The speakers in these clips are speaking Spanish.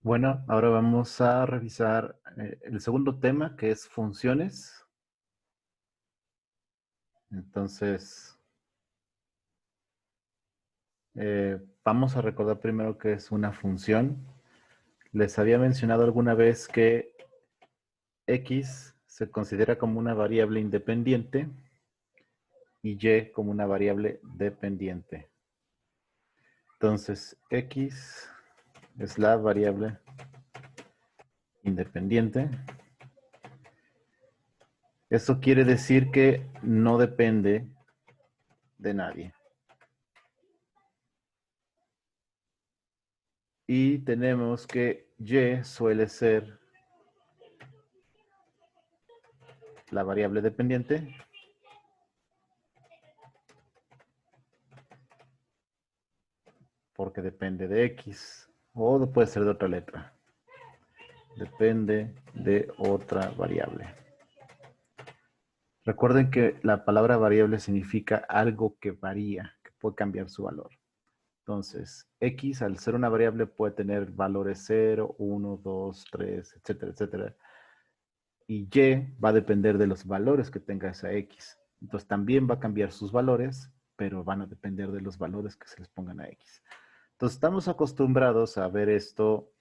Bueno, ahora vamos a revisar el segundo tema, que es funciones. Entonces, vamos a recordar primero qué es una función. Les había mencionado alguna vez que X se considera como una variable independiente y Y como una variable dependiente. Entonces, X es la variable independiente. Eso quiere decir que no depende de nadie. Y tenemos que Y suele ser la variable dependiente porque depende de X o puede ser de otra letra. Depende de otra variable. Recuerden que la palabra variable significa algo que varía, que puede cambiar su valor. Entonces, X al ser una variable puede tener valores 0, 1, 2, 3, etcétera, etcétera. Y Y va a depender de los valores que tenga esa X. Entonces también va a cambiar sus valores, pero van a depender de los valores que se les pongan a X. Entonces estamos acostumbrados a ver esto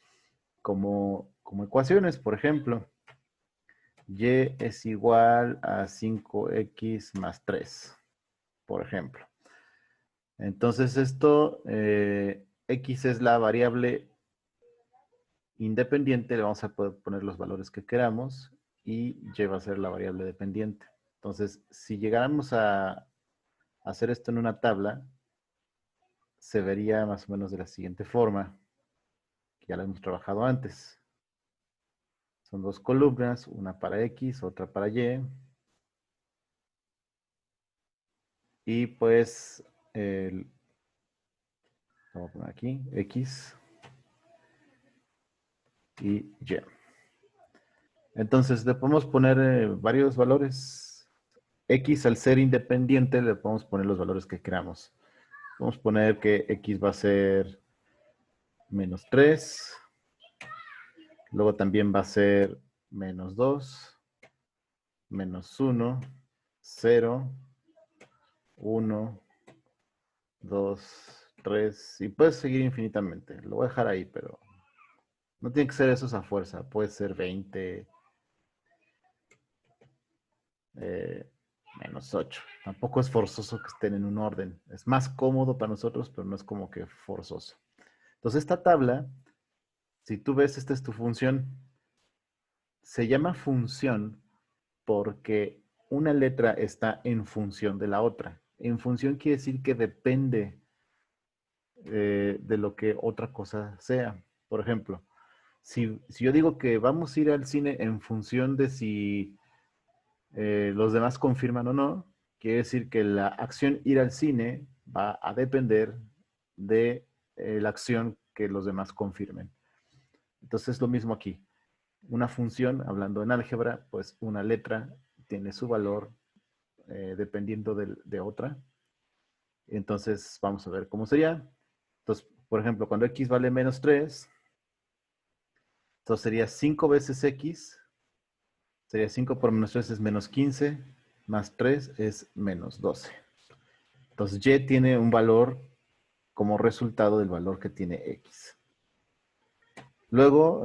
como ecuaciones, por ejemplo. Y es igual a 5X más 3, por ejemplo. Entonces esto, X es la variable independiente, le vamos a poder poner los valores que queramos y Y va a ser la variable dependiente. Entonces, si llegáramos a hacer esto en una tabla, se vería más o menos de la siguiente forma, que ya lo hemos trabajado antes. Son dos columnas, una para X, otra para Y. Y pues, vamos a poner aquí, X y Y. Entonces, le podemos poner varios valores. X al ser independiente, le podemos poner los valores que queramos. Vamos a poner que X va a ser menos 3. Luego también va a ser menos 2, menos 1, 0, 1, 2, 3. Y puedes seguir infinitamente. Lo voy a dejar ahí, pero no tiene que ser esos a fuerza. Puede ser 20, eh, menos 8. Tampoco es forzoso que estén en un orden. Es más cómodo para nosotros, pero no es como que forzoso. Entonces, esta tabla, si tú ves, esta es tu función. Se llama función porque una letra está en función de la otra. En función quiere decir que depende de lo que otra cosa sea. Por ejemplo, si yo digo que vamos a ir al cine en función de si los demás confirman o no, quiere decir que la acción ir al cine va a depender de la acción que los demás confirmen. Entonces es lo mismo aquí. Una función, hablando en álgebra, pues una letra tiene su valor dependiendo de otra. Entonces vamos a ver cómo sería. Entonces, por ejemplo, cuando x vale menos 3, entonces sería 5 veces x, sería 5 por menos 3 es menos 15, más 3 es menos 12. Entonces y tiene un valor como resultado del valor que tiene x. Luego,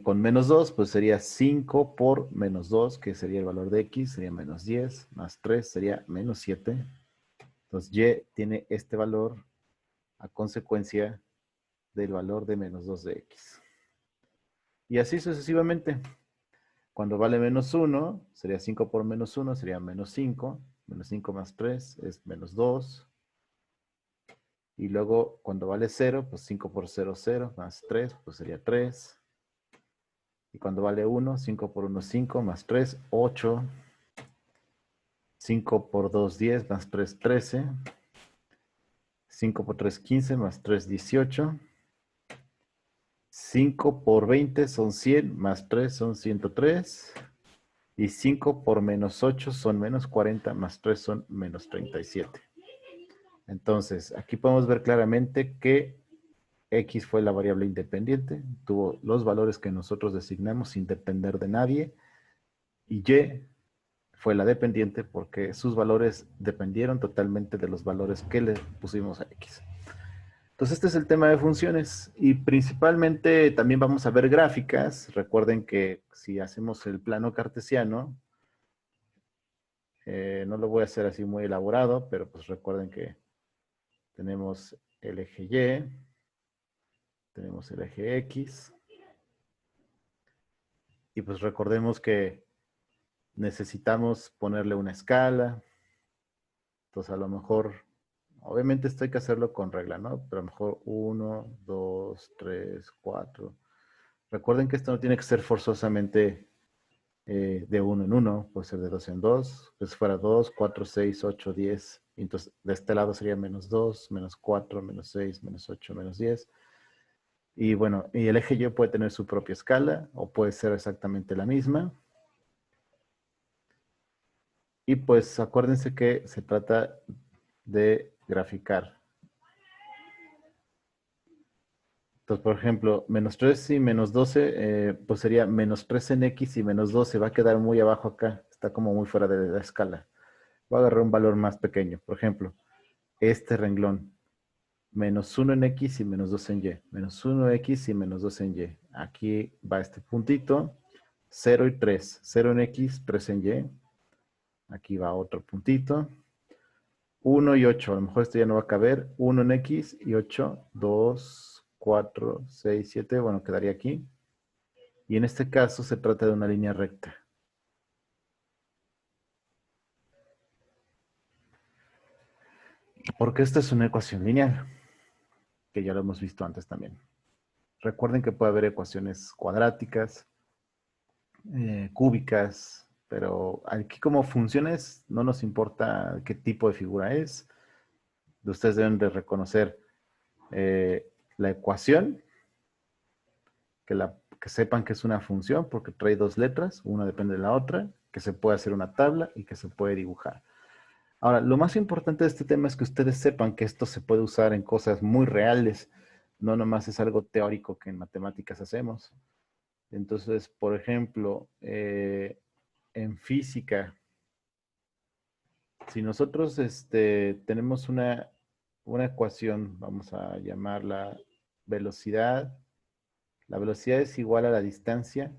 con menos 2, pues sería 5 por menos 2, que sería el valor de x, sería menos 10, más 3 sería menos 7. Entonces y tiene este valor a consecuencia del valor de menos 2 de x. Y así sucesivamente. Cuando vale menos 1, sería 5 por menos 1, sería menos 5. Menos 5 más 3 es menos 2. Y luego cuando vale 0, pues 5 por 0, 0, más 3, pues sería 3. Y cuando vale 1, 5 por 1, 5, más 3, 8. 5 por 2, 10, más 3, 13. 5 por 3, 15, más 3, 18. 5 por 20 son 100, más 3 son 103. Y 5 por menos 8 son menos 40, más 3 son menos 37. Entonces, aquí podemos ver claramente que X fue la variable independiente, tuvo los valores que nosotros designamos sin depender de nadie, y Y fue la dependiente porque sus valores dependieron totalmente de los valores que le pusimos a X. Entonces este es el tema de funciones y principalmente también vamos a ver gráficas. Recuerden que si hacemos el plano cartesiano, no lo voy a hacer así muy elaborado, pero pues recuerden que tenemos el eje Y, tenemos el eje X, y pues recordemos que necesitamos ponerle una escala. Entonces a lo mejor, obviamente esto hay que hacerlo con regla, ¿no? Pero a lo mejor 1, 2, 3, 4. Recuerden que esto no tiene que ser forzosamente de 1 en 1, puede ser de 2 en 2. Que si fuera 2, 4, 6, 8, 10. Entonces de este lado sería menos 2, menos 4, menos 6, menos 8, menos 10. Y bueno, y el eje Y puede tener su propia escala o puede ser exactamente la misma. Y pues acuérdense que se trata de graficar. Entonces, por ejemplo, menos 3 y menos 12, pues sería menos 3 en X y menos 12. Va a quedar muy abajo acá. Está como muy fuera de la escala. Voy a agarrar un valor más pequeño. Por ejemplo, este renglón. Menos 1 en X y menos 2 en Y. Menos 1X y menos 2 en Y. Aquí va este puntito. 0 y 3. 0 en X, 3 en Y. Aquí va otro puntito. 1 y 8. A lo mejor esto ya no va a caber. 1 en X y 8. 2, 4, 6, 7. Bueno, quedaría aquí. Y en este caso se trata de una línea recta. Porque esta es una ecuación lineal, que ya lo hemos visto antes también. Recuerden que puede haber ecuaciones cuadráticas, cúbicas, pero aquí como funciones no nos importa qué tipo de figura es. Ustedes deben de reconocer la ecuación, que sepan que es una función porque trae dos letras, una depende de la otra, que se puede hacer una tabla y que se puede dibujar. Ahora, lo más importante de este tema es que ustedes sepan que esto se puede usar en cosas muy reales, no nomás es algo teórico que en matemáticas hacemos. Entonces, por ejemplo, en física, si nosotros tenemos una ecuación, vamos a llamarla velocidad, la velocidad es igual a la distancia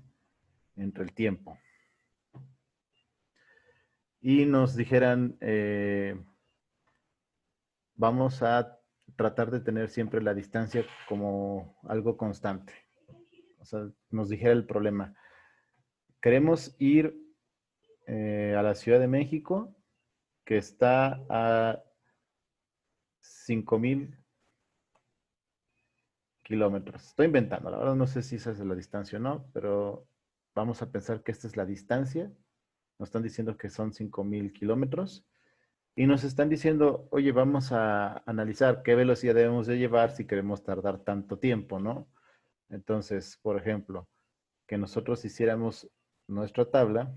entre el tiempo. Y nos dijeran, vamos a tratar de tener siempre la distancia como algo constante. O sea, nos dijera el problema. Queremos ir a la Ciudad de México, que está a 5,000 kilómetros. Estoy inventando, la verdad no sé si esa es la distancia o no, pero vamos a pensar que esta es la distancia. Nos están diciendo que son 5,000 kilómetros. Y nos están diciendo, oye, vamos a analizar qué velocidad debemos de llevar si queremos tardar tanto tiempo, ¿no? Entonces, por ejemplo, que nosotros hiciéramos nuestra tabla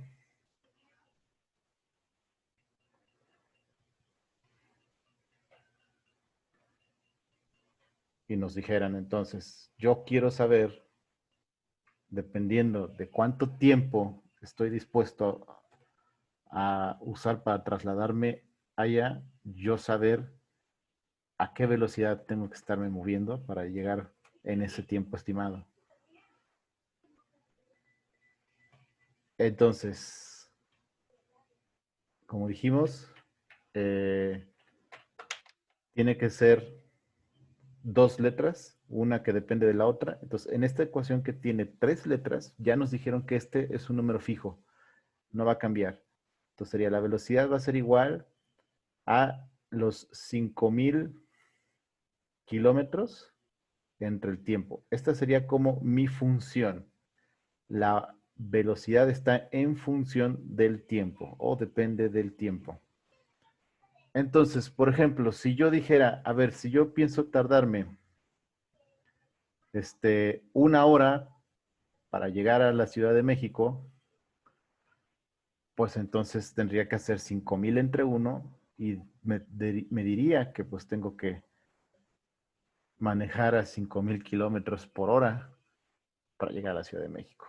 y nos dijeran, entonces, yo quiero saber, dependiendo de cuánto tiempo estoy dispuesto a usar para trasladarme allá, yo saber a qué velocidad tengo que estarme moviendo para llegar en ese tiempo estimado. Entonces, como dijimos, tiene que ser dos letras, una que depende de la otra. Entonces, en esta ecuación que tiene tres letras, ya nos dijeron que este es un número fijo, no va a cambiar. Entonces, sería la velocidad va a ser igual a los 5,000 kilómetros entre el tiempo. Esta sería como mi función. La velocidad está en función del tiempo o depende del tiempo. Entonces, por ejemplo, si yo dijera, a ver, si yo pienso tardarme 1 hora para llegar a la Ciudad de México, pues entonces tendría que hacer 5,000 entre uno y me diría que pues tengo que manejar a 5,000 kilómetros por hora para llegar a la Ciudad de México.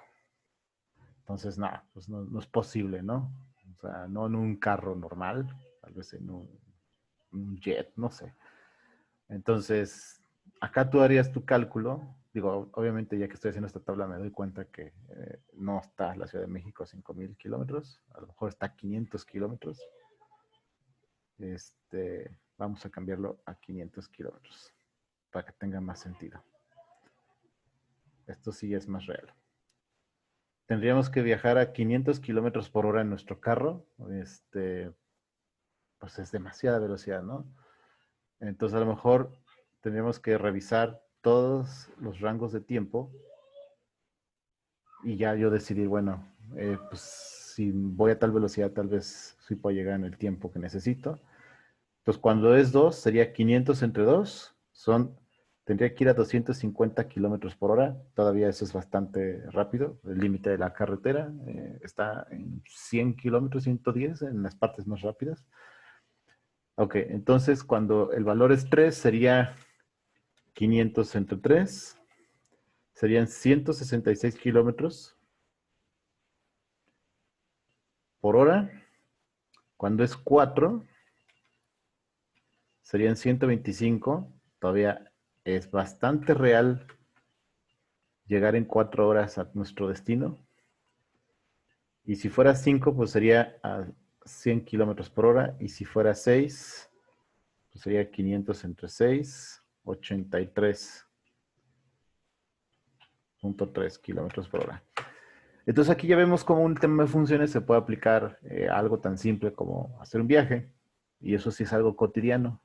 Entonces, nada, pues no es posible, ¿no? O sea, no en un carro normal, tal vez en un jet, no sé. Entonces, acá tú harías tu cálculo. Digo, obviamente ya que estoy haciendo esta tabla me doy cuenta que no está la Ciudad de México a 5,000 kilómetros, a lo mejor está a 500 kilómetros. Vamos a cambiarlo a 500 kilómetros para que tenga más sentido. Esto sí es más real. Tendríamos que viajar a 500 kilómetros por hora en nuestro carro. Pues es demasiada velocidad, ¿no? Entonces a lo mejor tendríamos que revisar todos los rangos de tiempo y ya yo decidir, bueno, pues si voy a tal velocidad, tal vez sí puedo llegar en el tiempo que necesito. Entonces, cuando es 2, sería 500 entre 2, tendría que ir a 250 kilómetros por hora. Todavía eso es bastante rápido. El límite de la carretera está en 100 kilómetros, 110 en las partes más rápidas. Ok, entonces cuando el valor es 3, sería 500 entre 3, serían 166 kilómetros por hora. Cuando es 4, serían 125. Todavía es bastante real llegar en 4 horas a nuestro destino. Y si fuera 5, pues sería a 100 kilómetros por hora. Y si fuera 6, pues sería 500 entre 6, 83.3 kilómetros por hora. Entonces aquí ya vemos cómo un tema de funciones se puede aplicar a algo tan simple como hacer un viaje. Y eso sí es algo cotidiano.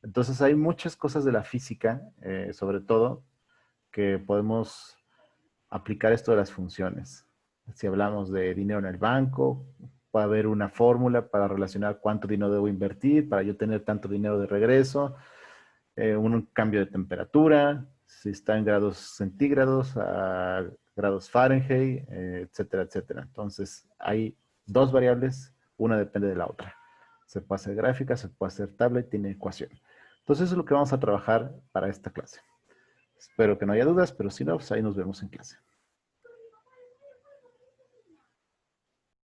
Entonces hay muchas cosas de la física, sobre todo, que podemos aplicar esto de las funciones. Si hablamos de dinero en el banco, puede haber una fórmula para relacionar cuánto dinero debo invertir para yo tener tanto dinero de regreso, un cambio de temperatura, si está en grados centígrados, a grados Fahrenheit, etcétera, etcétera. Entonces, hay dos variables, una depende de la otra. Se puede hacer gráfica, se puede hacer tabla y tiene ecuación. Entonces, eso es lo que vamos a trabajar para esta clase. Espero que no haya dudas, pero si no, pues ahí nos vemos en clase.